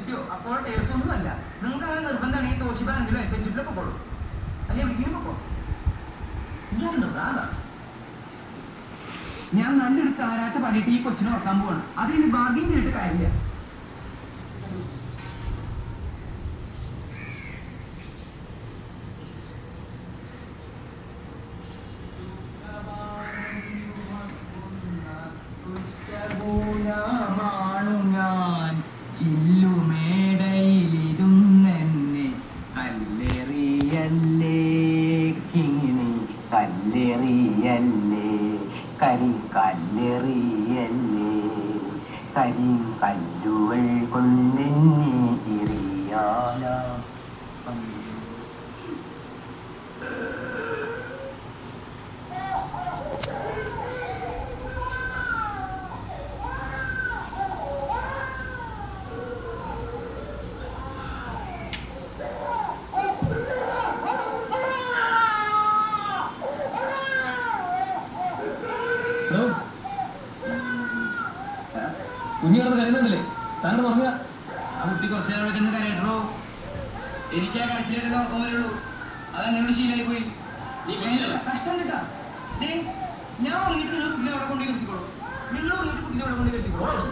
വെച്ചിട്ടോ അപ്പോൾ ടേസ്റ്റ് ഒന്നുമല്ല. നിങ്ങൾക്ക് അങ്ങനെ നിർബന്ധമാണെങ്കിൽ തോഷിപ്പാണെങ്കിലും എത്തിച്ചിട്ടിലൊക്കെ പോളൂ. അല്ലെ എവിടേക്കും പോക്കോ. ഞാൻ നല്ലൊരു താരാട്ട് പാടിയിട്ട് ഈ കൊച്ചിനെ വെക്കാൻ പോവാണ്. അതിന് ബാർഗെയിൻ ചെയ്തിട്ട് കാര്യമില്ല. ഞാൻ ചില്ലുമേടയിലിരുന്നെന്നെ കല്ലെറിയല്ലേ കിങ്ങിണി കല്ലെറിയല്ലേ കരിങ്കല്ലെറിയല്ലേ കരിങ്കല്ലുകൾ കൊണ്ടെന്നെ എറിയാനാ. കുഞ്ഞു കിടന്ന് കരുതുന്നില്ലേ? താങ്കൾ പറഞ്ഞ ആ കുട്ടി കുറച്ചു നേരം വെച്ചൊന്ന് കരയട്ടോ. എനിക്ക് ആ കരച്ചിലായിട്ട് നോക്കാൻ വരുള്ളൂ. അതെന്നോട് ശീലമായി പോയി. കഷ്ടം കേട്ടാ. ഞാൻ ഉറങ്ങിട്ട് നിങ്ങൾ കുട്ടിനെ അവിടെ കൊണ്ടേ കെട്ടിക്കോളൂ. നിങ്ങൾ ഉറങ്ങിട്ട് കുട്ടിനെ അവിടെ കൊണ്ടേ കെട്ടിക്കോളൂ.